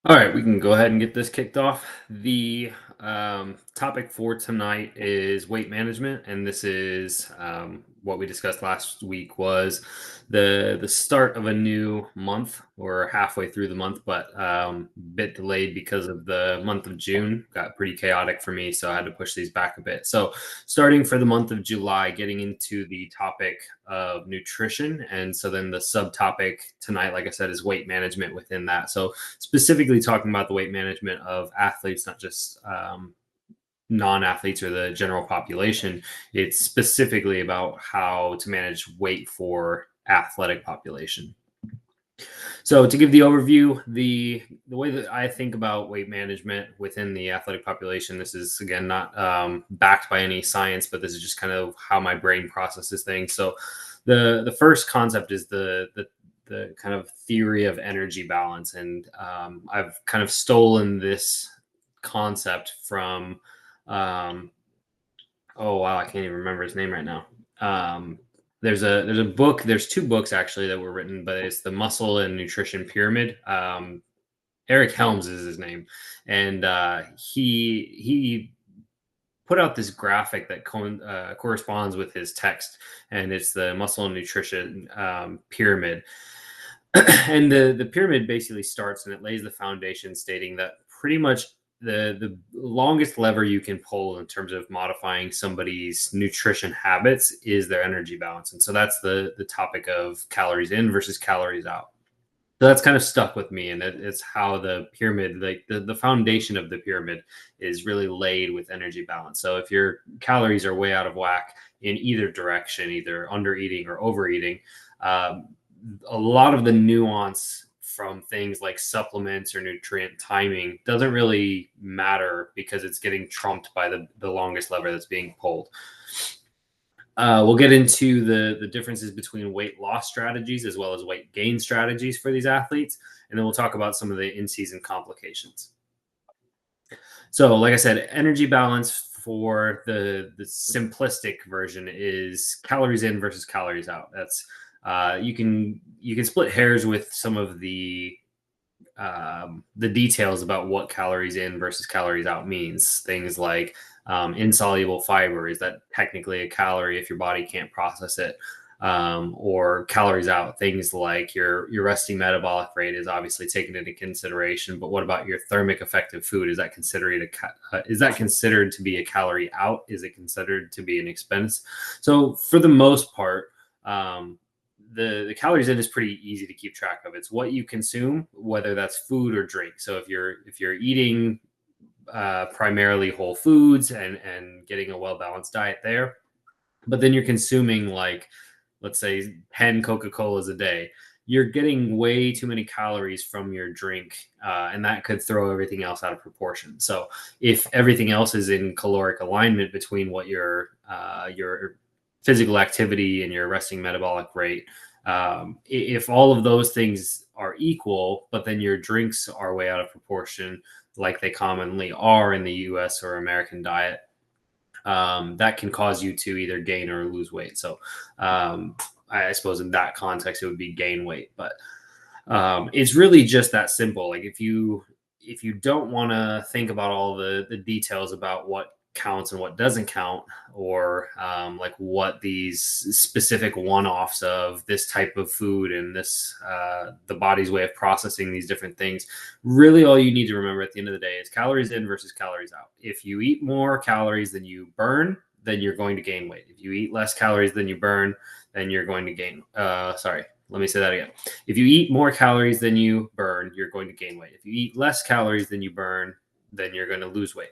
All right, we can go ahead and get this kicked off. The topic for tonight is weight management, and this is what we discussed last week was the start of a new month. We're halfway through the month, but bit delayed because of the month of June. Got pretty chaotic for me, so I had to push these back a bit. So starting for the month of July, getting into the topic of nutrition, and so then the subtopic tonight, like I said, is weight management within that. So specifically talking about the weight management of athletes, not just non-athletes or the general population. It's specifically about how to manage weight for athletic population. So to give the overview, the way that I think about weight management within the athletic population, this is again not backed by any science, but this is just kind of how my brain processes things. So the first concept is the kind of theory of energy balance, and I've kind of stolen this concept from oh wow, I can't even remember his name right now. There's a book. There's two books actually that were written, but it's the Muscle and Nutrition Pyramid. Eric Helms is his name, and he put out this graphic that corresponds with his text, and it's the Muscle and Nutrition Pyramid. And the pyramid basically starts and it lays the foundation, stating that pretty much the longest lever you can pull in terms of modifying somebody's nutrition habits is their energy balance. And so that's the topic of calories in versus calories out. So that's kind of stuck with me, and it's how the pyramid, like the foundation of the pyramid, is really laid with energy balance. So if your calories are way out of whack in either direction, either under eating or overeating, um, a lot of the nuance from things like supplements or nutrient timing doesn't really matter because it's getting trumped by the longest lever that's being pulled. We'll get into the differences between weight loss strategies as well as weight gain strategies for these athletes, and then we'll talk about some of the in-season complications. So, like I said, energy balance for the simplistic version is calories in versus calories out. That's you can split hairs with some of the details about what calories in versus calories out means. Things like insoluble fiber, is that technically a calorie if your body can't process it? Or calories out, things like your resting metabolic rate is obviously taken into consideration, but what about your thermic effective food? Is that considered to be a calorie out? Is it considered to be an expense? So for the most part, the calories in is pretty easy to keep track of. It's what you consume, whether that's food or drink. So if you're eating primarily whole foods and getting a well balanced diet there, but then you're consuming, like, let's say 10 Coca-Colas a day, you're getting way too many calories from your drink, and that could throw everything else out of proportion. So if everything else is in caloric alignment between what your physical activity and your resting metabolic rate, if all of those things are equal, but then your drinks are way out of proportion, like they commonly are in the US or American diet, that can cause you to either gain or lose weight. So I suppose in that context, it would be gain weight, but it's really just that simple. Like if you don't want to think about all the details about what counts and what doesn't count, or like what these specific one-offs of this type of food and this the body's way of processing these different things, really all you need to remember at the end of the day is calories in versus calories out. If you eat more calories than you burn, then you're going to gain weight. If you eat less calories than you burn, then you're going to gain sorry, let me say that again. If you eat more calories than you burn, you're going to gain weight. If you eat less calories than you burn, then you're going to lose weight.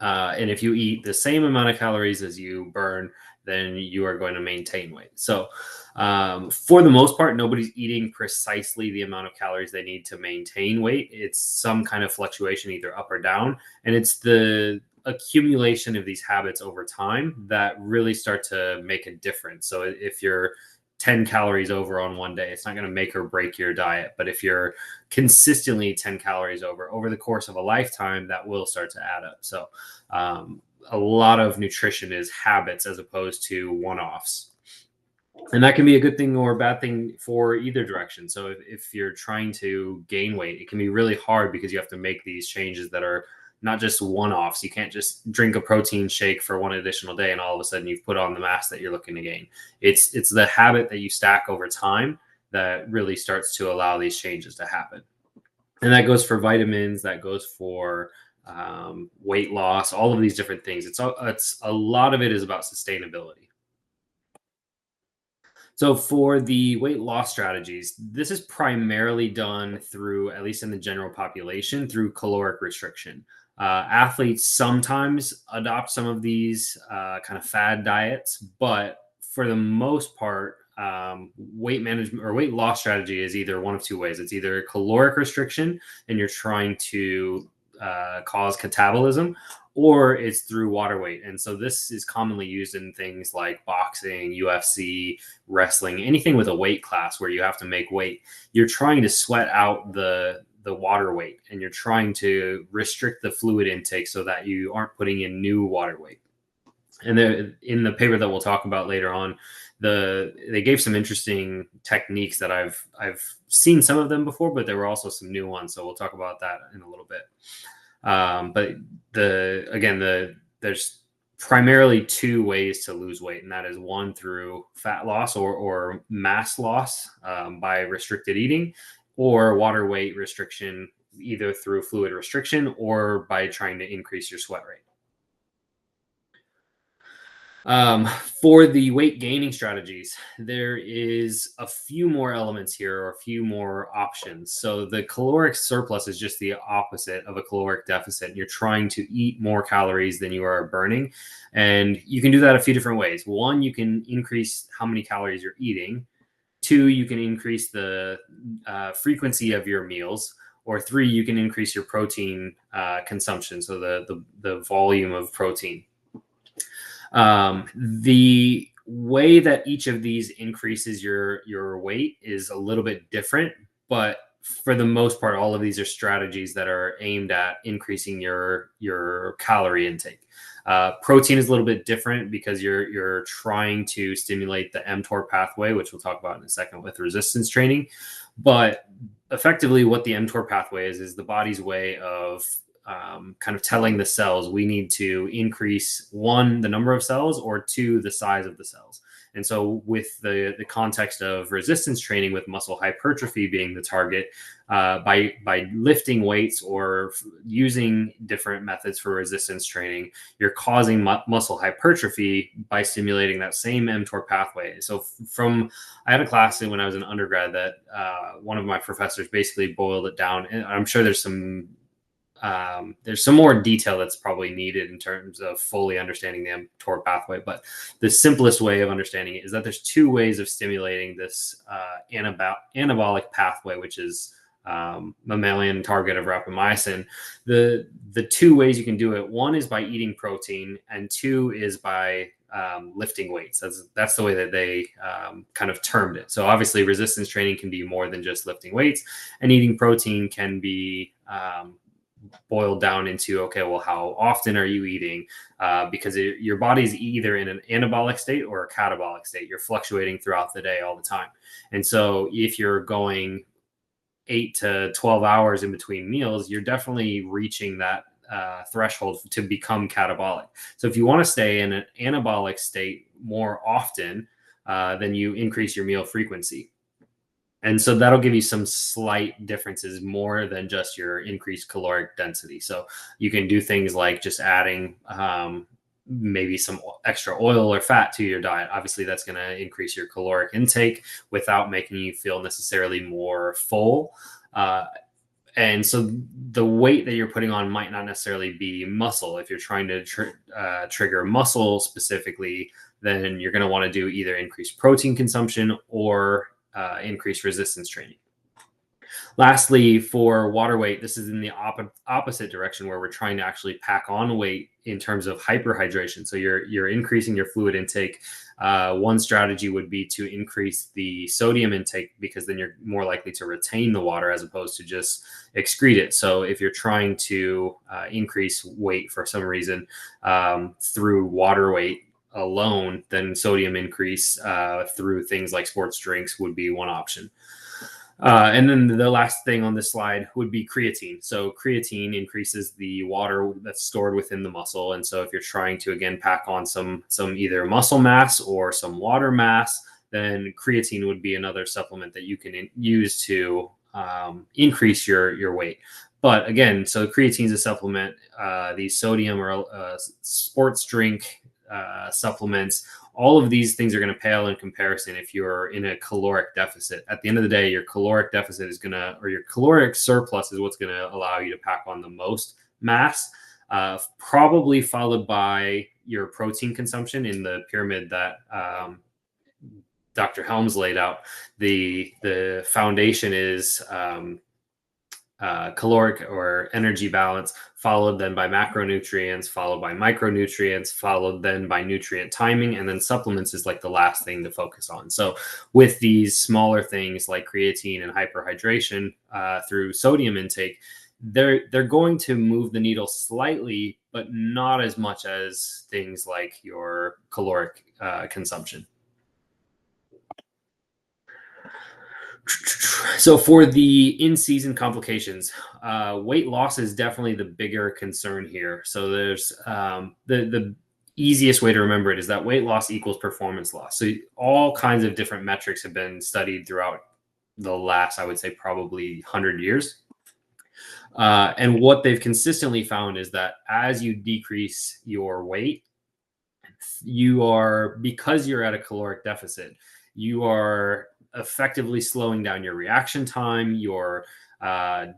And if you eat the same amount of calories as you burn, then you are going to maintain weight. So for the most part, nobody's eating precisely the amount of calories they need to maintain weight. It's some kind of fluctuation, either up or down. And it's the accumulation of these habits over time that really start to make a difference. So if you're 10 calories over on one day, it's not going to make or break your diet. But if you're consistently 10 calories over the course of a lifetime, that will start to add up. So a lot of nutrition is habits as opposed to one-offs. And that can be a good thing or a bad thing for either direction. So if you're trying to gain weight, it can be really hard because you have to make these changes that are not just one-offs. You can't just drink a protein shake for one additional day and all of a sudden you've put on the mass that you're looking to gain. It's the habit that you stack over time that really starts to allow these changes to happen. And that goes for vitamins, that goes for weight loss, all of these different things. It's a lot of it is about sustainability. So for the weight loss strategies, this is primarily done through, at least in the general population, through caloric restriction. Athletes sometimes adopt some of these kind of fad diets, but for the most part, weight management or weight loss strategy is either one of two ways. It's either caloric restriction, and you're trying to cause catabolism, or it's through water weight. And so this is commonly used in things like boxing, UFC, wrestling, anything with a weight class where you have to make weight. You're trying to sweat out the water weight, and you're trying to restrict the fluid intake so that you aren't putting in new water weight. And in the paper that we'll talk about later on, they gave some interesting techniques that I've seen some of them before, but there were also some new ones. So we'll talk about that in a little bit. But there's primarily two ways to lose weight, and that is one through fat loss or mass loss by restricted eating, or water weight restriction, either through fluid restriction or by trying to increase your sweat rate. For the weight gaining strategies, there is a few more elements here, or a few more options. So the caloric surplus is just the opposite of a caloric deficit. You're trying to eat more calories than you are burning. And you can do that a few different ways. One, you can increase how many calories you're eating. Two, you can increase the frequency of your meals. Or three, you can increase your protein consumption, so the volume of protein. The way that each of these increases your weight is a little bit different, but for the most part, all of these are strategies that are aimed at increasing your calorie intake. Protein is a little bit different because you're trying to stimulate the mTOR pathway, which we'll talk about in a second with resistance training. But effectively, what the mTOR pathway is the body's way of kind of telling the cells we need to increase, one, the number of cells, or two, the size of the cells. And so with the context of resistance training, with muscle hypertrophy being the target, by lifting weights or using different methods for resistance training, you're causing muscle hypertrophy by stimulating that same mTOR pathway. So I had a class when I was an undergrad that one of my professors basically boiled it down, and I'm sure there's some more detail that's probably needed in terms of fully understanding the mTOR pathway. But the simplest way of understanding it is that there's two ways of stimulating this anabolic pathway, which is mammalian target of rapamycin. The two ways you can do it: one is by eating protein, and two is by lifting weights. That's the way that they kind of termed it. So obviously resistance training can be more than just lifting weights, and eating protein can be boiled down into, okay, well, how often are you eating? Because your body's either in an anabolic state or a catabolic state. You're fluctuating throughout the day all the time. And so if you're going 8 to 12 hours in between meals, you're definitely reaching that threshold to become catabolic. So if you want to stay in an anabolic state more often, then you increase your meal frequency. And so that'll give you some slight differences more than just your increased caloric density. So you can do things like just adding maybe some extra oil or fat to your diet. Obviously, that's going to increase your caloric intake without making you feel necessarily more full. And so the weight that you're putting on might not necessarily be muscle. If you're trying to trigger muscle specifically, then you're going to want to do either increased protein consumption or increased resistance training. Lastly, for water weight, this is in the opposite direction, where we're trying to actually pack on weight in terms of hyperhydration. So you're increasing your fluid intake. One strategy would be to increase the sodium intake, because then you're more likely to retain the water as opposed to just excrete it. So if you're trying to increase weight for some reason through water weight, alone, then sodium increase through things like sports drinks would be one option. And then the last thing on this slide would be creatine. So creatine increases the water that's stored within the muscle. And so if you're trying to, again, pack on some either muscle mass or some water mass, then creatine would be another supplement that you can use to increase your weight. But again, so creatine is a supplement. These sodium or sports drink supplements, all of these things are going to pale in comparison if you're in a caloric deficit. At the end of the day, your caloric deficit is going to, or your caloric surplus is what's going to allow you to pack on the most mass, probably followed by your protein consumption in the pyramid that Dr. Helms laid out. The foundation is caloric or energy balance, followed then by macronutrients, followed by micronutrients, followed then by nutrient timing, and then supplements is like the last thing to focus on. So with these smaller things like creatine and hyperhydration through sodium intake, they're going to move the needle slightly, but not as much as things like your caloric consumption. So for the in-season complications, weight loss is definitely the bigger concern here. So there's the easiest way to remember it is that weight loss equals performance loss. So all kinds of different metrics have been studied throughout the last, I would say, probably 100 years. And what they've consistently found is that as you decrease your weight, because you're at a caloric deficit, you are effectively slowing down your reaction time. You're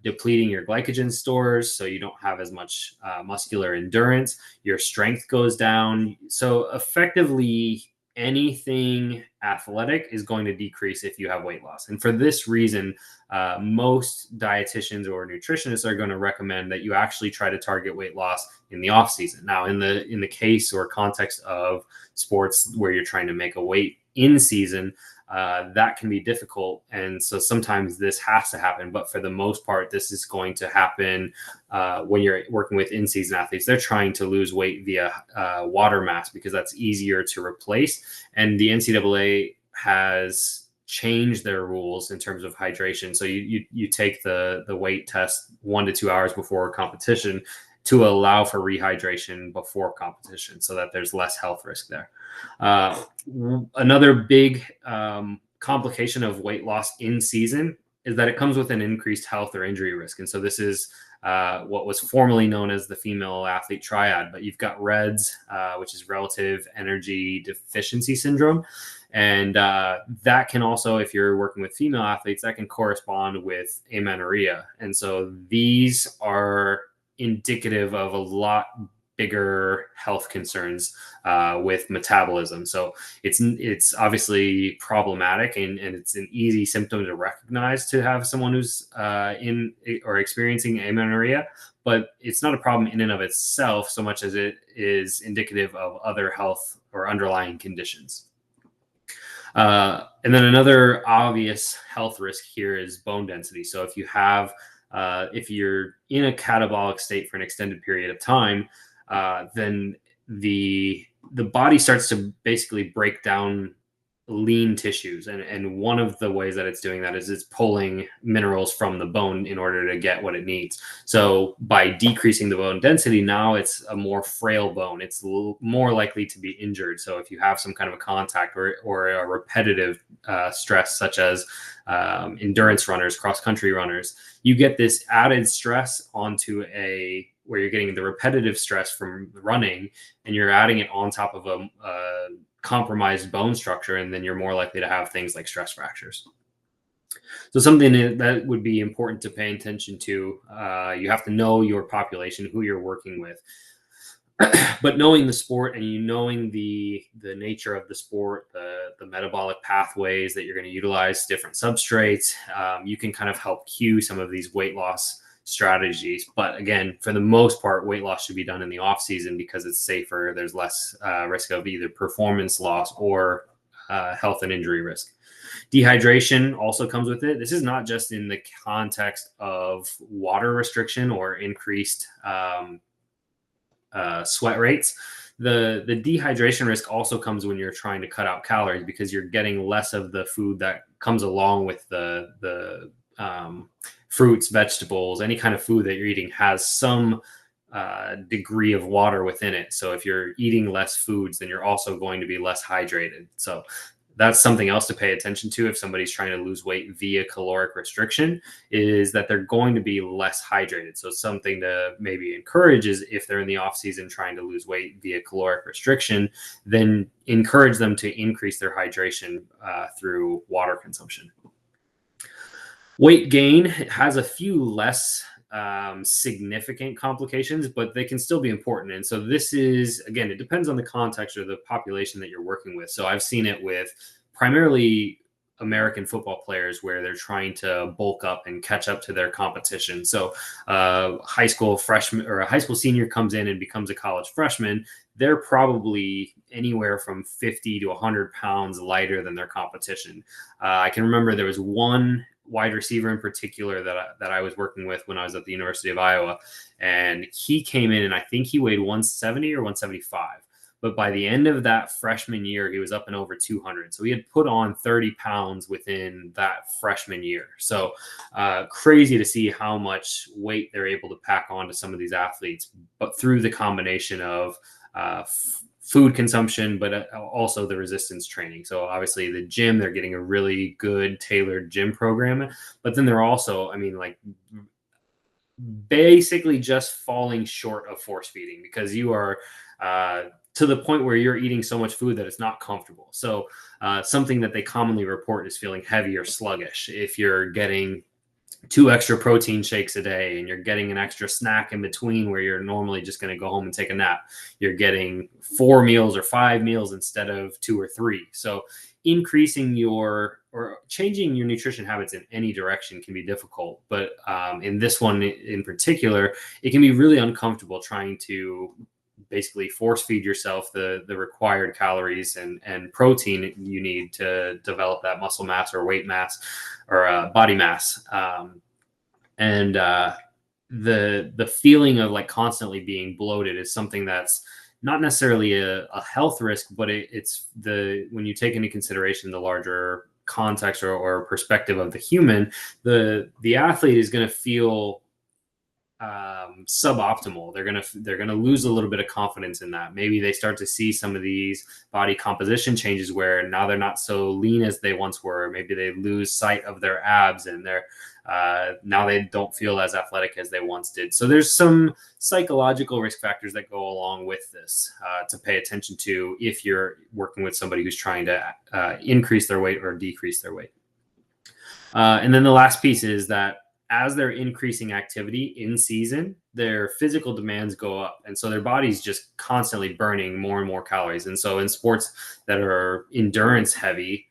depleting your glycogen stores, so you don't have as much muscular endurance. Your strength goes down. So effectively, anything athletic is going to decrease if you have weight loss. And for this reason, most dietitians or nutritionists are going to recommend that you actually try to target weight loss in the off season. Now, in the case or context of sports where you're trying to make a weight in season, that can be difficult. And so sometimes this has to happen, but for the most part, this is going to happen when you're working with in-season athletes. They're trying to lose weight via water mass because that's easier to replace. And the NCAA has changed their rules in terms of hydration. So you take the weight test 1 to 2 hours before competition to allow for rehydration before competition so that there's less health risk there. Another big complication of weight loss in season is that it comes with an increased health or injury risk. And so this is what was formerly known as the female athlete triad, but you've got REDS, which is relative energy deficiency syndrome. And that can also, if you're working with female athletes, that can correspond with amenorrhea. And so these are indicative of a lot bigger health concerns with metabolism. So it's obviously problematic, and it's an easy symptom to recognize to have someone who's in or experiencing amenorrhea, but it's not a problem in and of itself so much as it is indicative of other health or underlying conditions. And then another obvious health risk here is bone density. So if you're in a catabolic state for an extended period of time, then the body starts to basically break down lean tissues. And one of the ways that it's doing that is it's pulling minerals from the bone in order to get what it needs. So by decreasing the bone density, now it's a more frail bone. It's more likely to be injured. So if you have some kind of a contact or a repetitive stress, such as endurance runners, cross-country runners, you get this added stress onto where you're getting the repetitive stress from running, and you're adding it on top of a compromised bone structure, and then you're more likely to have things like stress fractures. So something that would be important to pay attention to, you have to know your population, who you're working with. But knowing the sport and knowing the nature of the sport, the metabolic pathways that you're going to utilize, different substrates, you can kind of help cue some of these weight loss strategies. But again, for the most part, weight loss should be done in the off season because it's safer. There's less risk of either performance loss or health and injury risk. Dehydration also comes with it. This is not just in the context of water restriction or increased sweat rates. The dehydration risk also comes when you're trying to cut out calories, because you're getting less of the food that comes along with the fruits, vegetables, any kind of food that you're eating has some degree of water within it. So if you're eating less foods, then you're also going to be less hydrated. So that's something else to pay attention to if somebody's trying to lose weight via caloric restriction, is that they're going to be less hydrated. So something to maybe encourage is, if they're in the off season trying to lose weight via caloric restriction, then encourage them to increase their hydration through water consumption. Weight gain has a few less significant complications, but they can still be important. And so this is, again, it depends on the context or the population that you're working with. So I've seen it with primarily American football players, where they're trying to bulk up and catch up to their competition. So high school freshman or a high school senior comes in and becomes a college freshman. They're probably anywhere from 50 to 100 pounds lighter than their competition. I can remember there was one wide receiver in particular that I was working with when I was at the University of Iowa, and he came in and I think he weighed 170 or 175. But by the end of that freshman year, he was up and over 200. So he had put on 30 pounds within that freshman year. So crazy to see how much weight they're able to pack on to some of these athletes, but through the combination of food consumption, but also the resistance training. So obviously the gym, they're getting a really good tailored gym program, but then they're also, I mean, like basically just falling short of force feeding, because you are to the point where you're eating so much food that it's not comfortable. So something that they commonly report is feeling heavy or sluggish. If you're getting 2 extra protein shakes a day and you're getting an extra snack in between, where you're normally just going to go home and take a nap, you're getting 4 meals or 5 meals instead of 2 or 3. So increasing or changing your nutrition habits in any direction can be difficult. But in this one in particular, it can be really uncomfortable trying to basically force feed yourself the required calories and protein you need to develop that muscle mass or weight mass or body mass. The feeling of like constantly being bloated is something that's not necessarily a health risk, but it's when you take into consideration the larger context or perspective of the human, the athlete is going to feel suboptimal. They're gonna lose a little bit of confidence in that. Maybe they start to see some of these body composition changes where now they're not so lean as they once were. Maybe they lose sight of their abs and they're now they don't feel as athletic as they once did. So there's some psychological risk factors that go along with this to pay attention to if you're working with somebody who's trying to increase their weight or decrease their weight. And then the last piece is that as they're increasing activity in season, their physical demands go up. And so their body's just constantly burning more and more calories. And so in sports that are endurance heavy,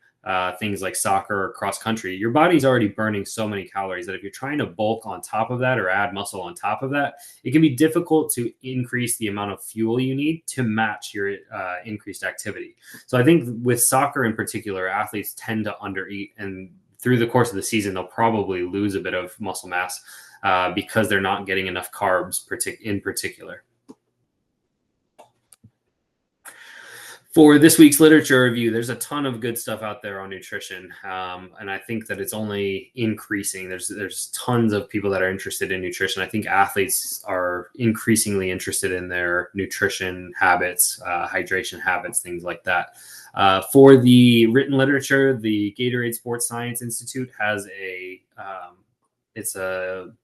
things like soccer or cross country, your body's already burning so many calories that if you're trying to bulk on top of that or add muscle on top of that, it can be difficult to increase the amount of fuel you need to match your increased activity. So I think with soccer in particular, athletes tend to undereat, and through the course of the season, they'll probably lose a bit of muscle mass because they're not getting enough carbs in particular. For this week's literature review, there's a ton of good stuff out there on nutrition. And I think that it's only increasing. There's tons of people that are interested in nutrition. I think athletes are increasingly interested in their nutrition habits, hydration habits, things like that. For the written literature, the Gatorade Sports Science Institute has it's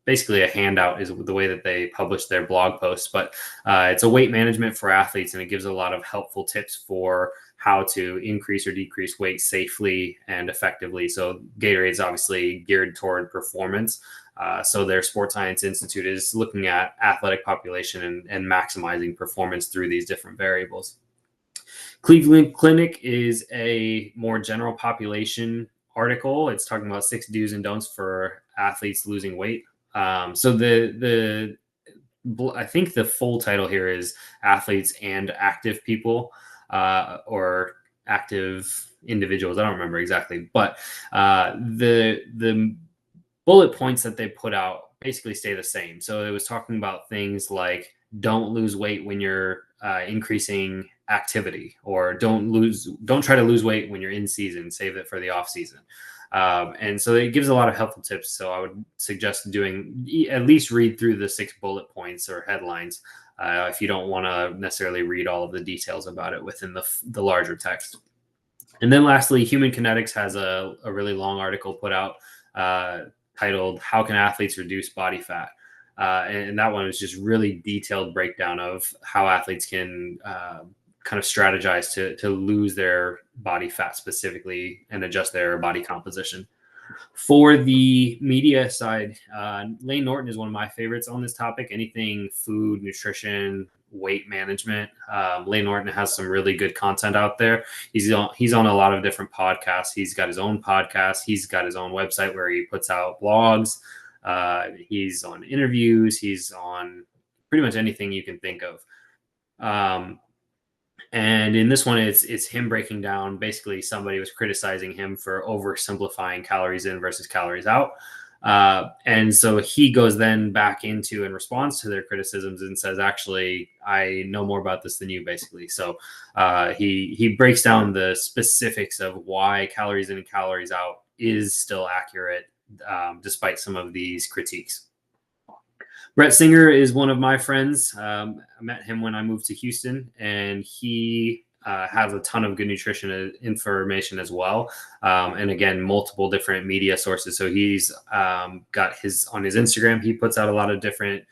basically a handout is the way that they publish their blog posts, but it's a weight management for athletes, and it gives a lot of helpful tips for how to increase or decrease weight safely and effectively. So Gatorade is obviously geared toward performance. So their Sports Science Institute is looking at athletic population and maximizing performance through these different variables. Cleveland Clinic is a more general population article. It's talking about 6 do's and don'ts for athletes losing weight. So I think the full title here is Athletes and Active People or Active Individuals. I don't remember exactly, but the bullet points that they put out basically stay the same. So it was talking about things like don't lose weight when you're increasing activity, or don't try to lose weight when you're in season, save it for the off season. And so it gives a lot of helpful tips. So I would suggest at least read through the 6 bullet points or headlines if you don't want to necessarily read all of the details about it within the larger text. And then lastly, Human Kinetics has a really long article put out titled "How Can Athletes Reduce Body Fat?" And that one is just really detailed breakdown of how athletes can kind of strategize to lose their body fat specifically and adjust their body composition. For the media side, Lane Norton is one of my favorites on this topic. Anything food, nutrition, weight management. Lane Norton has some really good content out there. He's on a lot of different podcasts. He's got his own podcast. He's got his own website where he puts out blogs. He's on interviews. He's on pretty much anything you can think of. And in this one, it's him breaking down. Basically, somebody was criticizing him for oversimplifying calories in versus calories out. And so he goes then back into and responds to their criticisms and says, actually, I know more about this than you, basically. So he breaks down the specifics of why calories in and calories out is still accurate, despite some of these critiques. Brett Singer is one of my friends. I met him when I moved to Houston, and he has a ton of good nutrition information as well. And again, multiple different media sources. So he's got on his Instagram, he puts out a lot of different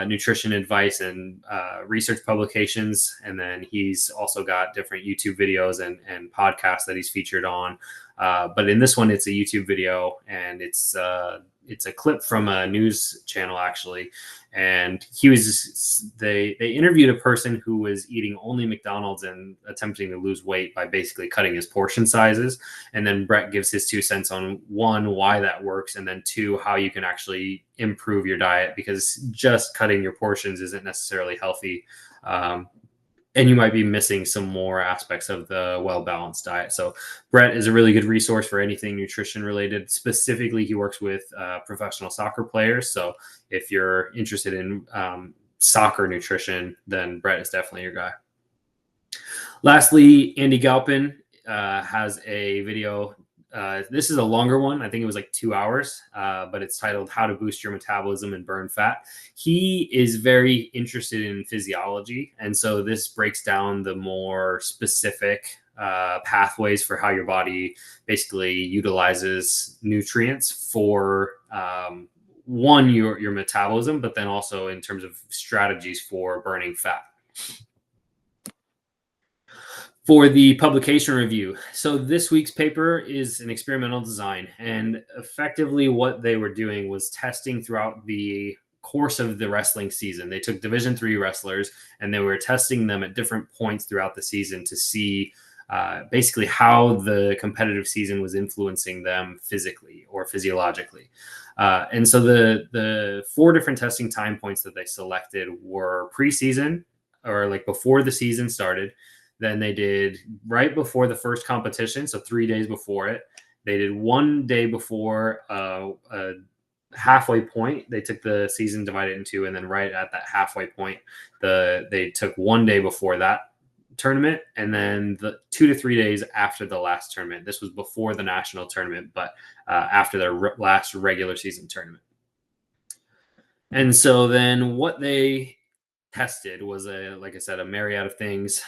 nutrition advice and research publications. And then he's also got different YouTube videos and podcasts that he's featured on. But in this one, it's a YouTube video, and it's a clip from a news channel, actually. And they interviewed a person who was eating only McDonald's and attempting to lose weight by basically cutting his portion sizes. And then Brett gives his 2 cents on, 1, why that works, and then 2, how you can actually improve your diet, because just cutting your portions isn't necessarily healthy. And you might be missing some more aspects of the well-balanced diet. So Brett is a really good resource for anything nutrition related. Specifically, he works with professional soccer players. So if you're interested in soccer nutrition, then Brett is definitely your guy. Lastly, Andy Galpin has a video. This is a longer one. I think it was like 2 hours, but it's titled "How to Boost Your Metabolism and Burn Fat." He is very interested in physiology. And so this breaks down the more specific pathways for how your body basically utilizes nutrients for your metabolism, but then also in terms of strategies for burning fat. For the publication review. So this week's paper is an experimental design, and effectively what they were doing was testing throughout the course of the wrestling season. They took Division III wrestlers and they were testing them at different points throughout the season to see basically how the competitive season was influencing them physically or physiologically. And so the 4 different testing time points that they selected were preseason, or like before the season started. Then they did right before the first competition, so 3 days before it. They did 1 day before a halfway point. They took the season, divided it in 2, and then right at that halfway point, they took 1 day before that tournament, and then the 2 to 3 days after the last tournament. This was before the national tournament, but after their last regular season tournament. And so then what they tested was like I said, a myriad of things.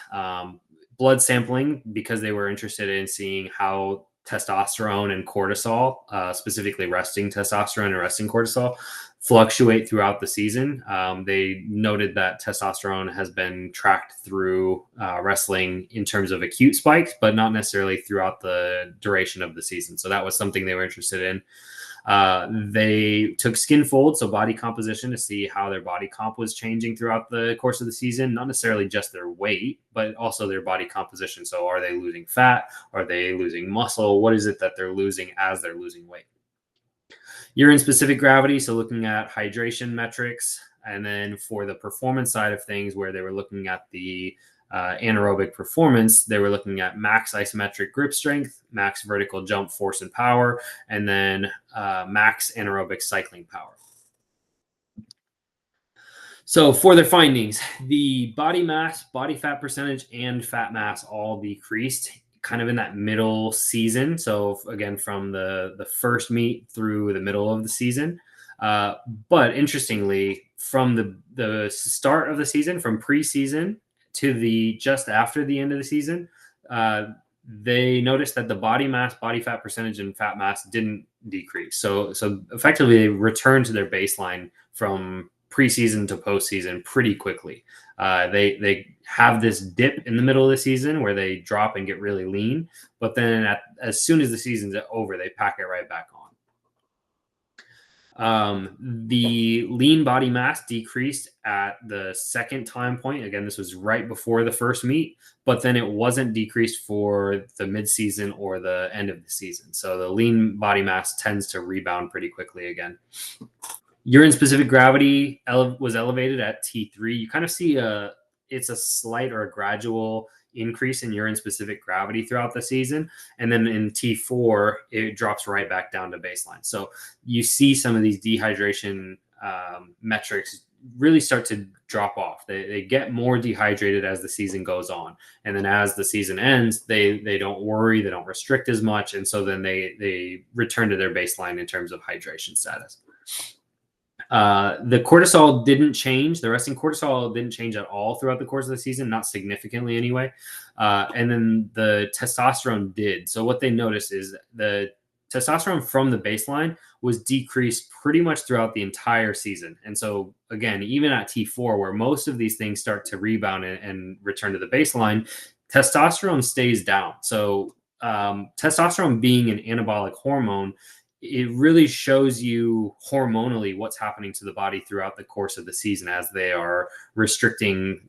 Blood sampling, because they were interested in seeing how testosterone and cortisol, specifically resting testosterone and resting cortisol, fluctuate throughout the season. They noted that testosterone has been tracked through wrestling in terms of acute spikes, but not necessarily throughout the duration of the season. So that was something they were interested in. They took skin fold, so body composition, to see how their body comp was changing throughout the course of the season, not necessarily just their weight, but also their body composition. So are they losing fat? Are they losing muscle? What is it that they're losing as they're losing weight? Urine specific gravity, so looking at hydration metrics. And then for the performance side of things, where they were looking at the anaerobic performance, they were looking at max isometric grip strength, max vertical jump force and power, and then max anaerobic cycling power. So for their findings, the body mass, body fat percentage, and fat mass all decreased kind of in that middle season. So again, from the first meet through the middle of the season. Uh, but interestingly, from the start of the season, from preseason to the just after the end of the season, uh, they noticed that the body mass, body fat percentage, and fat mass didn't decrease. So effectively, they returned to their baseline from preseason to postseason pretty quickly. They have this dip in the middle of the season where they drop and get really lean, but then as soon as the season's over, they pack it right back on. The lean body mass decreased at the second time point. Again, this was right before the first meet, but then it wasn't decreased for the midseason or the end of the season. So the lean body mass tends to rebound pretty quickly again. Urine specific gravity was elevated at T3. You kind of see it's a slight or a gradual increase in urine specific gravity throughout the season. And then in T4, it drops right back down to baseline. So you see some of these dehydration metrics really start to drop off. They get more dehydrated as the season goes on. And then as the season ends, they don't worry, they don't restrict as much. And so then they return to their baseline in terms of hydration status. The cortisol didn't change. The resting cortisol didn't change at all throughout the course of the season, not significantly anyway. And then the testosterone did. So what they noticed is the testosterone from the baseline was decreased pretty much throughout the entire season. And so again, even at T4, where most of these things start to rebound and return to the baseline, testosterone stays down. So testosterone being an anabolic hormone, it really shows you hormonally what's happening to the body throughout the course of the season as they are restricting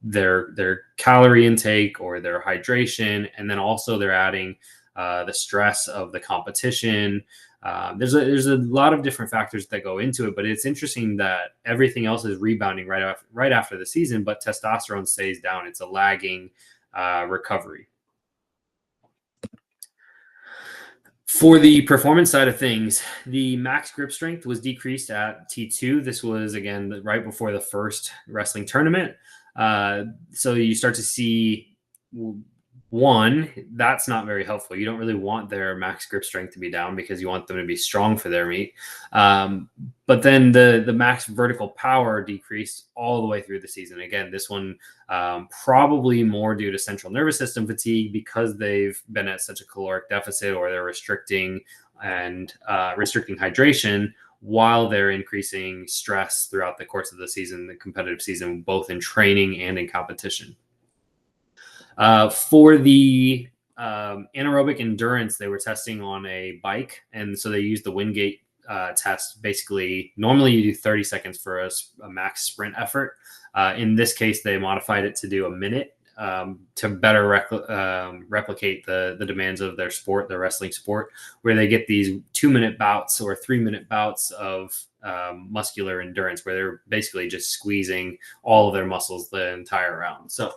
their calorie intake or their hydration, and then also they're adding the stress of the competition. There's a lot of different factors that go into it, but it's interesting that everything else is rebounding right after the season, but testosterone stays down. It's a lagging recovery. For the performance side of things, the max grip strength was decreased at T2. This was, again, right before the first wrestling tournament. So you start to see, one, that's not very helpful. You don't really want their max grip strength to be down because you want them to be strong for their meet. But then the max vertical power decreased all the way through the season. Again, this one probably more due to central nervous system fatigue because they've been at such a caloric deficit, or they're restricting hydration while they're increasing stress throughout the course of the season, the competitive season, both in training and in competition. For the anaerobic endurance, they were testing on a bike, and so they used the Wingate test. Basically, normally you do 30 seconds for a max sprint effort. In this case, they modified it to do a minute to better replicate the demands of their sport, their wrestling sport, where they get these 2-minute bouts or 3-minute bouts of muscular endurance, where they're basically just squeezing all of their muscles the entire round. So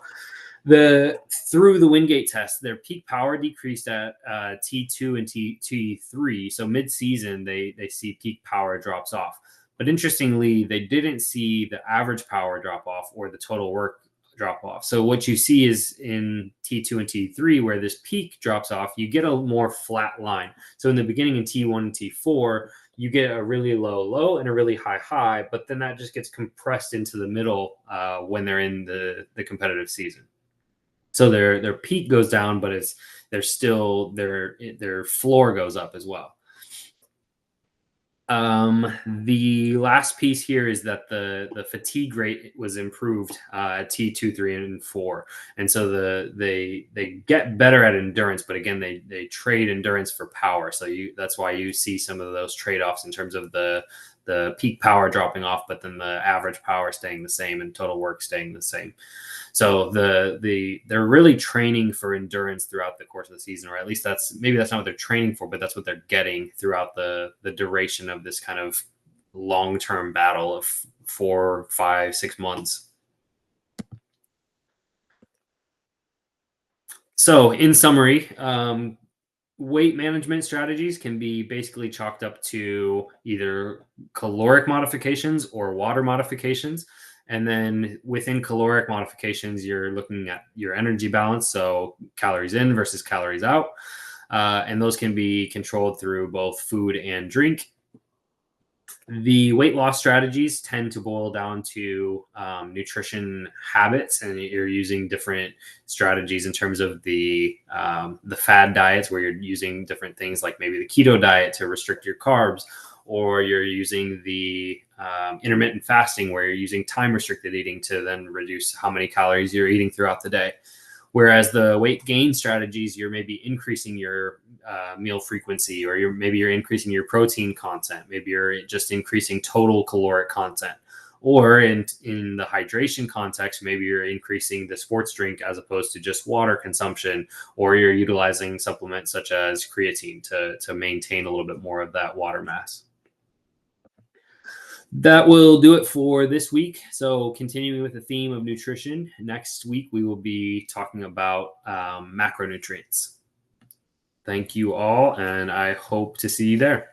through the Wingate test, their peak power decreased at T2 and T3. So mid-season, they see peak power drops off. But interestingly, they didn't see the average power drop off or the total work drop off. So what you see is in T2 and T3, where this peak drops off, you get a more flat line. So in the beginning in T1 and T4, you get a really low and a really high, but then that just gets compressed into the middle when they're in the competitive season. So their peak goes down, but their floor goes up as well. The last piece here is that the fatigue rate was improved at T2, 3, and 4, and so they get better at endurance, but again they trade endurance for power. So that's why you see some of those trade-offs in terms of the peak power dropping off, but then the average power staying the same and total work staying the same. So they're really training for endurance throughout the course of the season, or at least that's not what they're training for, but that's what they're getting throughout the duration of this kind of long-term battle of 4, 5, 6 months. So in summary, weight management strategies can be basically chalked up to either caloric modifications or water modifications. And then within caloric modifications, you're looking at your energy balance, so calories in versus calories out. And those can be controlled through both food and drink. The weight loss strategies tend to boil down to nutrition habits, and you're using different strategies in terms of the fad diets, where you're using different things like maybe the keto diet to restrict your carbs, or you're using the intermittent fasting, where you're using time restricted eating to then reduce how many calories you're eating throughout the day. Whereas the weight gain strategies, you're maybe increasing your meal frequency, or maybe you're increasing your protein content. Maybe you're just increasing total caloric content. Or in the hydration context, maybe you're increasing the sports drink as opposed to just water consumption, or you're utilizing supplements such as creatine to maintain a little bit more of that water mass. That will do it for this week. So, continuing with the theme of nutrition, next week we will be talking about macronutrients. Thank you all, and I hope to see you there.